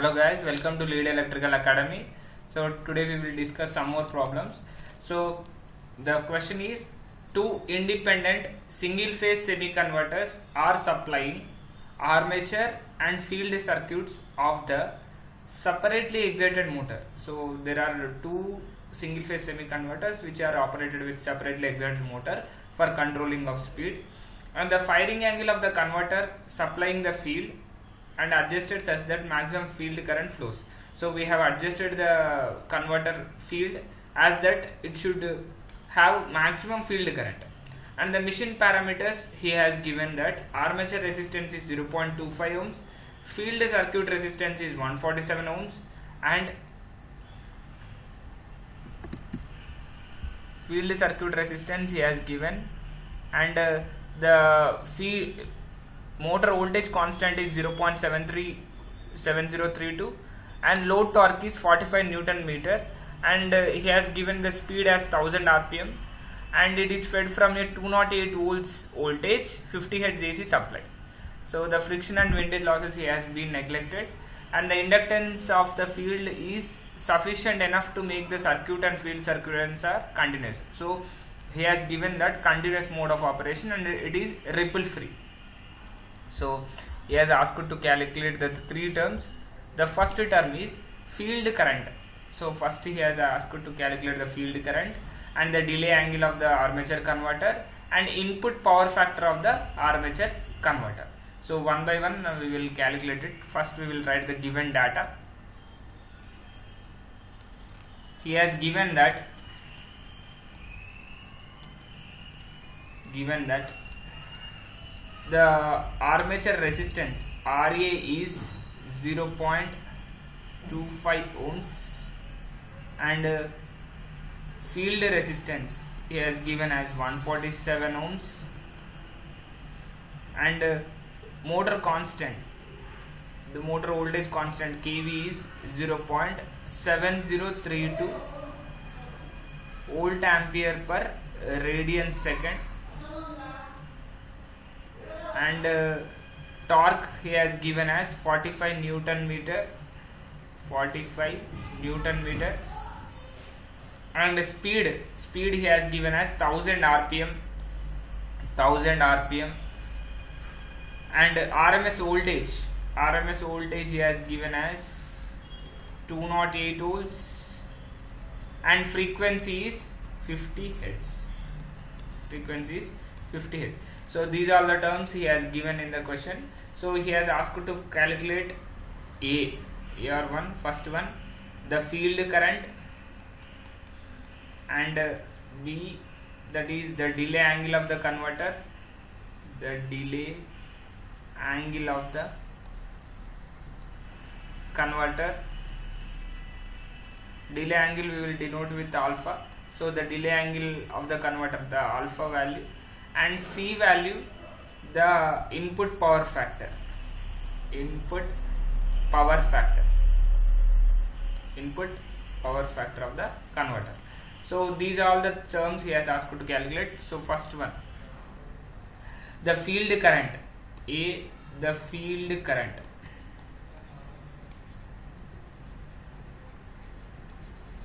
Hello guys, welcome to Lead Electrical Academy. So today we will discuss some more problems. So the question is, two independent single phase semi-converters are supplying armature and field circuits of the separately excited motor. So there are two single phase semi-converters which are operated with separately excited motor for controlling of speed, and the firing angle of the converter supplying the field and adjusted such that maximum field current flows. So we have adjusted the converter field as that it should have maximum field current, and the machine parameters he has given that armature resistance is 0.25 ohms, field circuit resistance is 147 ohms, and field circuit resistance he has given, and the field motor voltage constant is 0.7032 and load torque is 45 Newton meter, and he has given the speed as 1000 rpm, and it is fed from a 208 volts voltage 50 Hz AC supply. So the friction and windage losses he has been neglected, and the inductance of the field is sufficient enough to make the circuit and field circuitants are continuous. So he has given that continuous mode of operation and it is ripple free. So he has asked to calculate the three terms. The first term is field current. So first he has asked to calculate the field current and the delay angle of the armature converter and input power factor of the armature converter. So one by one we will calculate it. First we will write the given data. He has given that the armature resistance RA is 0.25 ohms and field resistance he has given as 147 ohms, and motor constant, the motor voltage constant kV is 0.7032 volt ampere per radian second, and torque he has given as 45 Newton meter, and speed he has given as 1000 rpm, and RMS voltage he has given as 208 volts, and frequency is 50 Hz. So these are the terms he has given in the question. So he has asked to calculate first one, the field current, and B, that is the delay angle of the converter, delay angle we will denote with alpha. So the delay angle of the converter, the alpha value, and C value, the input power factor of the converter. So these are all the terms he has asked to calculate. So first one, the field current, the field current.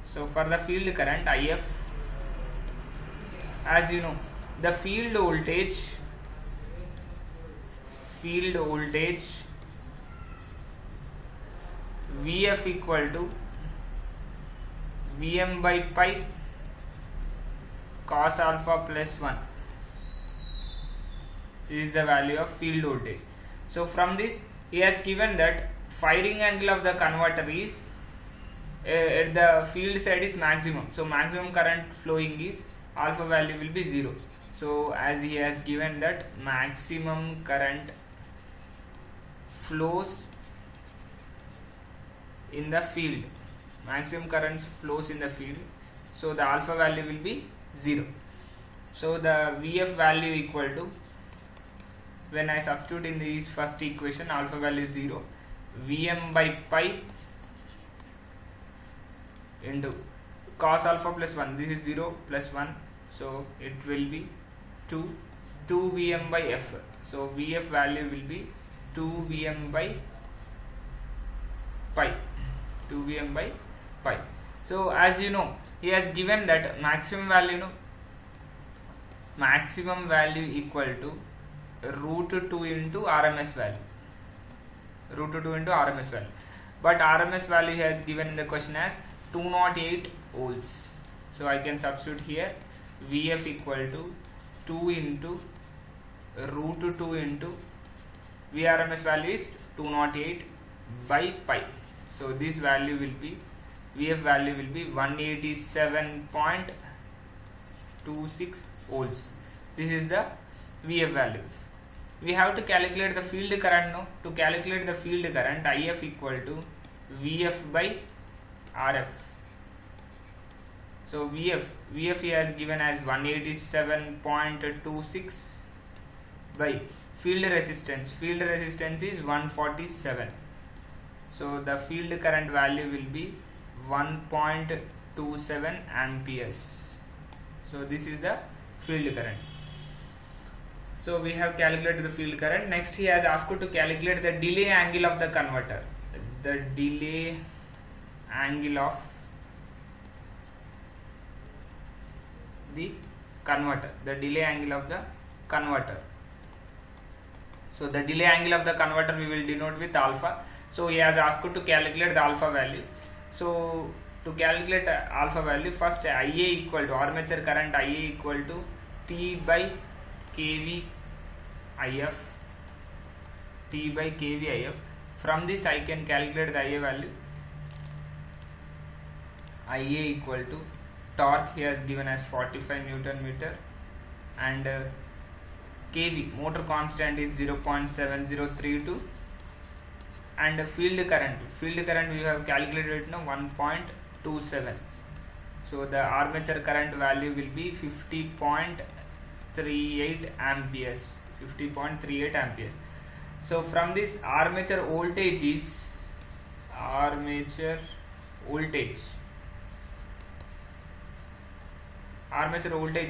So for the field current IF, as you know, the field voltage Vf equal to Vm by pi cos alpha plus 1. This is the value of field voltage. So from this he has given that firing angle of the converter is at the field side is maximum. So maximum current flowing is alpha value will be 0. So as he has given that maximum current flows in the field, so the alpha value will be 0. So the Vf value equal to, when I substitute in this first equation, alpha value is 0, Vm by pi into cos alpha plus 1, this is 0 plus 1, so it will be 2 Vm by f. So Vf value will be 2 Vm by pi. 2Vm by pi. So as you know, he has given that maximum value, maximum value equal to root 2 into RMS value, root 2 into RMS value, but RMS value he has given in the question as 208 volts. So I can substitute here Vf equal to 2 into root 2 into Vrms value is 208 by pi. So this value will be, Vf value will be 187.26 volts. This is the Vf value. We have to calculate the field current now. To calculate the field current, If equal to Vf by Rf. So Vf he has given as 187.26 by field resistance. Field resistance is 147. So the field current value will be 1.27 amperes. So this is the field current. So we have calculated the field current. Next he has asked to calculate the delay angle of the converter. The delay angle of the converter. The delay angle of the converter. So the delay angle of the converter we will denote with alpha. So he has asked to calculate the alpha value. So to calculate alpha value, first Ia equal to armature current, Ia equal to T by kV If, T by kV If. From this I can calculate the Ia value. Ia equal to torque he has given as 45 Newton meter, and kV motor constant is 0.7032, and field current we have calculated now 1.27. So the armature current value will be 50.38 amperes. 50.38 amperes. So from this armature voltage is armature voltage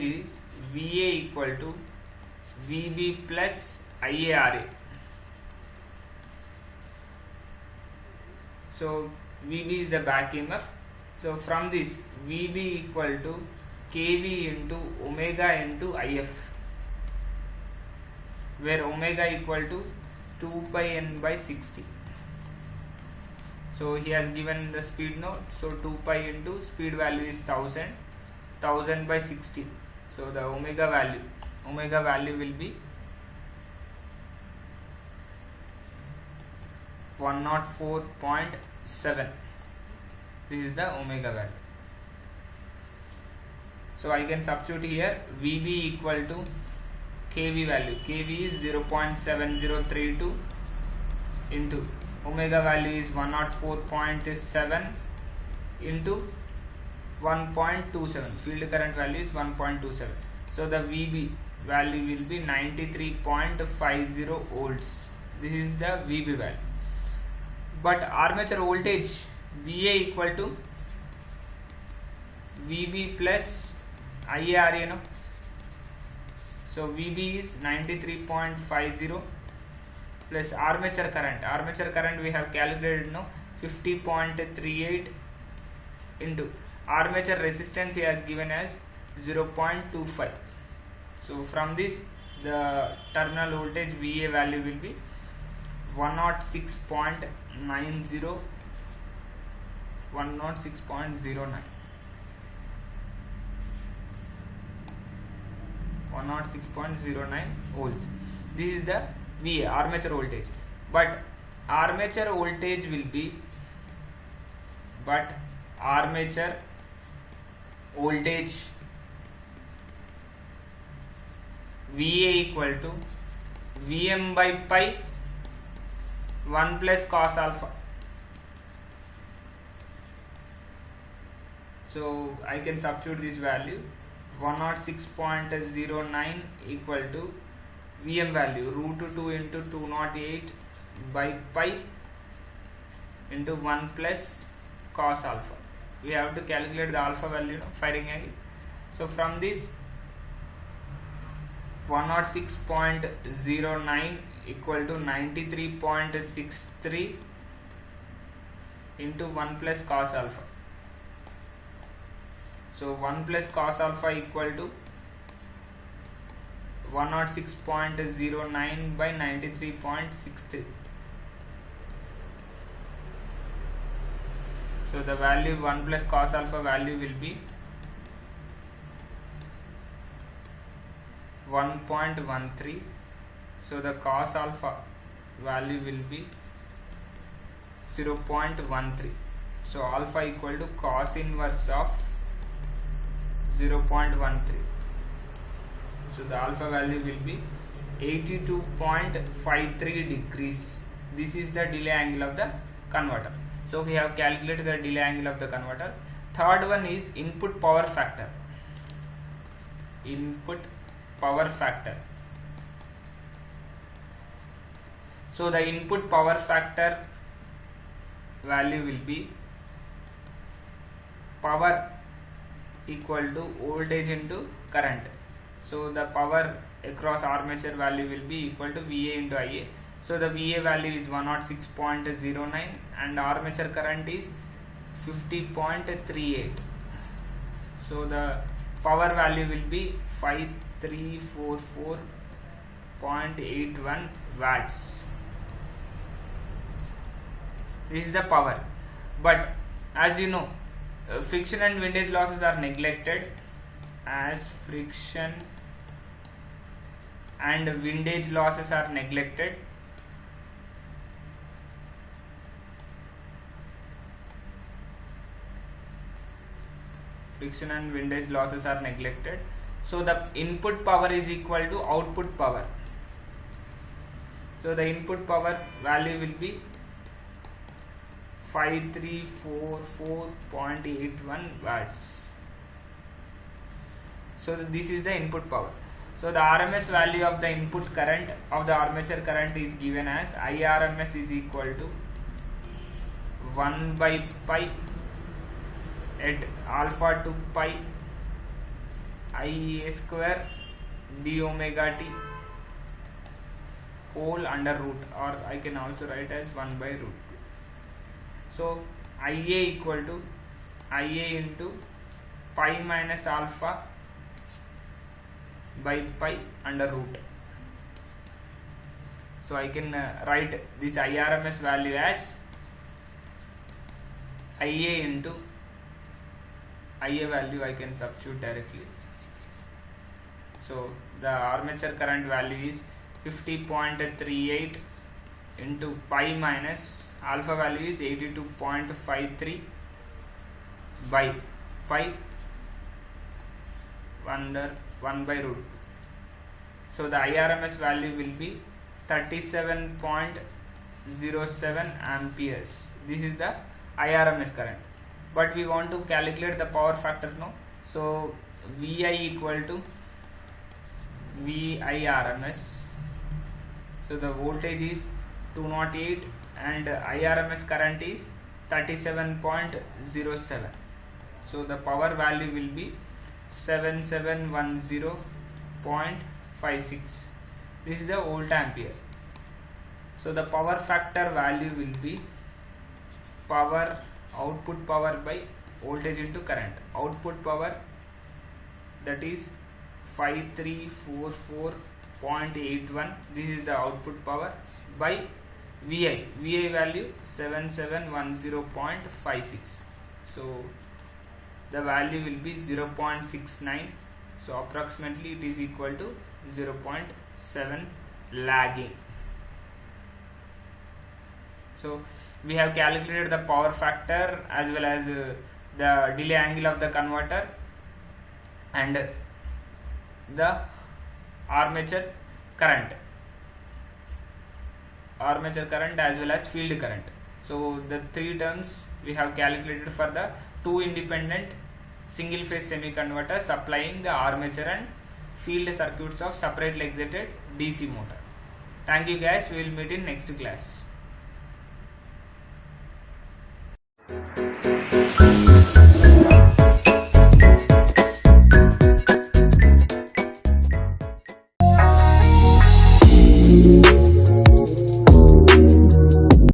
is VA equal to VB plus IARA. So VB is the back EMF. So from this VB equal to kV into omega into If, where omega equal to 2 pi n by 60. So he has given the speed note. So 2 pi into speed value is 1000 by 60. So the omega value will be 104.7. This is the omega value. So I can substitute here VB equal to kV value. kV is 0.7032 into omega value is 104.7 into 1.27. Field current value is 1.27. So the VB value will be 93.50 volts. This is the VB value. But armature voltage VA equal to VB plus IARA. So VB is 93.50 plus armature current. Armature current we have calculated now 50.38 into armature resistance he has given as 0.25. So from this the terminal voltage VA value will be 106.90, 106.09. 106.09 volts. This is the VA, armature voltage. But armature voltage will be, VA equal to Vm by pi 1 plus cos alpha. So I can substitute this value 106.09 equal to Vm value root 2 into 208 by pi into 1 plus cos alpha. We have to calculate the alpha value, firing angle. So from this 106.09 equal to 93.63 into 1 plus cos alpha. So 1 plus cos alpha equal to 106.09 by 93.63. So the value 1 plus cos alpha value will be 1.13. So the cos alpha value will be 0.13. So alpha equal to cos inverse of 0.13. So the alpha value will be 82.53 degrees. This is the delay angle of the converter. So we have calculated the delay angle of the converter. Third one is input power factor. Input power factor. So the input power factor value will be power equal to voltage into current. So the power across armature value will be equal to VA into IA. So the VA value is 106.09 and armature current is 50.38. So the power value will be 5344.81 watts. This is the power. But as you know, friction and windage losses are neglected. As friction and windage losses are neglected, friction and windage losses are neglected. So the input power is equal to output power. So the input power value will be 5344.81 watts. So this is the input power. So the RMS value of the input current of the armature current is given as IRMS is equal to 1 by pi at alpha to pi IA square d omega t whole under root, or I can also write as 1 by root 2. So IA equal to IA into pi minus alpha by pi under root. So I can write this IRMS value as IA into IA value I can substitute directly. So the armature current value is 50.38 into pi minus alpha value is 82.53 by pi under 1 by root. So the IRMS value will be 37.07 amperes. This is the IRMS current. But we want to calculate the power factor now. So VI equal to VIRMS. So the voltage is 208 and IRMS current is 37.07. So the power value will be 7710.56. This is the volt ampere. So the power factor value will be power output power by voltage into current. Output power, that is 5344.81. This is the output power by VI. VI value 7710.56. So the value will be 0.69. So approximately it is equal to 0.7 lagging. So we have calculated the power factor as well as the delay angle of the converter and the armature current as well as field current. So the three terms we have calculated for the two independent single phase semiconductors supplying the armature and field circuits of separately excited DC motor. Thank you guys. We will meet in next class.